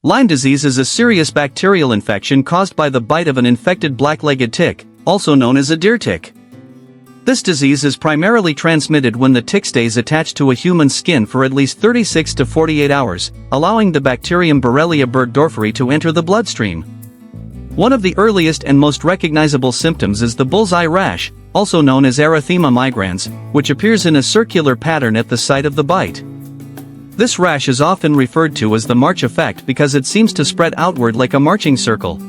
Lyme disease is a serious bacterial infection caused by the bite of an infected black-legged tick, also known as a deer tick. This disease is primarily transmitted when the tick stays attached to a human's skin for at least 36 to 48 hours, allowing the bacterium Borrelia burgdorferi to enter the bloodstream. One of the earliest and most recognizable symptoms is the bullseye rash, also known as erythema migrans, which appears in a circular pattern at the site of the bite. This rash is often referred to as the march effect because it seems to spread outward like a marching circle.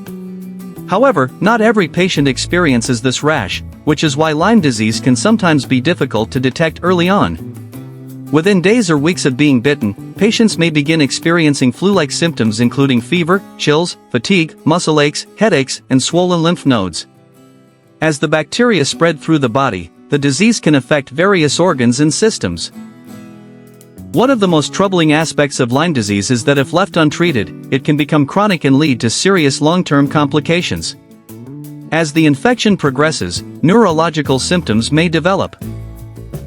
However, not every patient experiences this rash, which is why Lyme disease can sometimes be difficult to detect early on. Within days or weeks of being bitten, patients may begin experiencing flu-like symptoms including fever, chills, fatigue, muscle aches, headaches, and swollen lymph nodes. As the bacteria spread through the body, the disease can affect various organs and systems. One of the most troubling aspects of Lyme disease is that if left untreated, it can become chronic and lead to serious long-term complications. As the infection progresses, neurological symptoms may develop.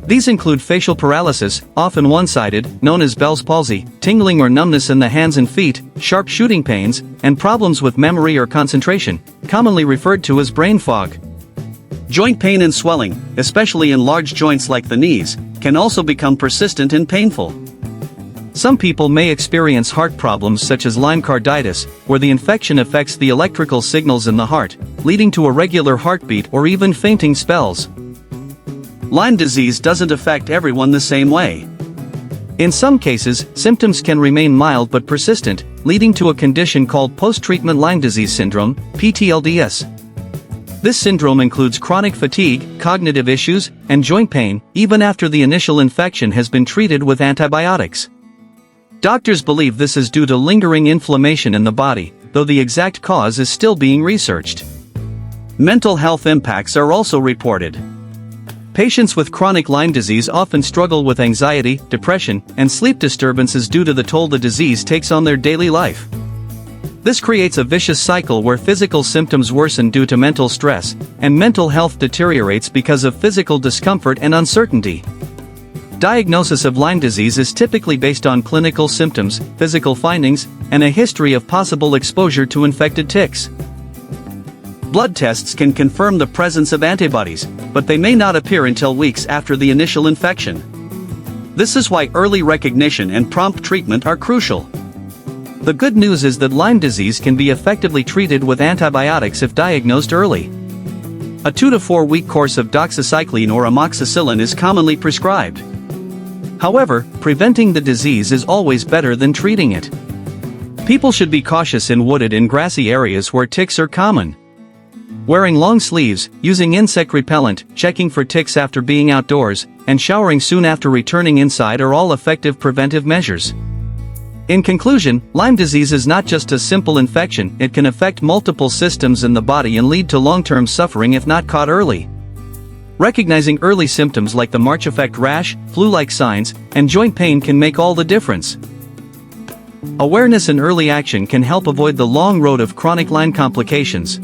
These include facial paralysis, often one-sided, known as Bell's palsy, tingling or numbness in the hands and feet, sharp shooting pains, and problems with memory or concentration, commonly referred to as brain fog. Joint pain and swelling, especially in large joints like the knees, can also become persistent and painful. Some people may experience heart problems such as Lyme carditis, where the infection affects the electrical signals in the heart, leading to irregular heartbeat or even fainting spells. Lyme disease doesn't affect everyone the same way. In some cases, symptoms can remain mild but persistent, leading to a condition called Post-Treatment Lyme Disease Syndrome, PTLDS. This syndrome includes chronic fatigue, cognitive issues, and joint pain, even after the initial infection has been treated with antibiotics. Doctors believe this is due to lingering inflammation in the body, though the exact cause is still being researched. Mental health impacts are also reported. Patients with chronic Lyme disease often struggle with anxiety, depression, and sleep disturbances due to the toll the disease takes on their daily life. This creates a vicious cycle where physical symptoms worsen due to mental stress, and mental health deteriorates because of physical discomfort and uncertainty. Diagnosis of Lyme disease is typically based on clinical symptoms, physical findings, and a history of possible exposure to infected ticks. Blood tests can confirm the presence of antibodies, but they may not appear until weeks after the initial infection. This is why early recognition and prompt treatment are crucial. The good news is that Lyme disease can be effectively treated with antibiotics if diagnosed early. A 2 to 4 week course of doxycycline or amoxicillin is commonly prescribed. However, preventing the disease is always better than treating it. People should be cautious in wooded and grassy areas where ticks are common. Wearing long sleeves, using insect repellent, checking for ticks after being outdoors, and showering soon after returning inside are all effective preventive measures. In conclusion, Lyme disease is not just a simple infection, it can affect multiple systems in the body and lead to long-term suffering if not caught early. Recognizing early symptoms like the March effect rash, flu-like signs, and joint pain can make all the difference. Awareness and early action can help avoid the long road of chronic Lyme complications.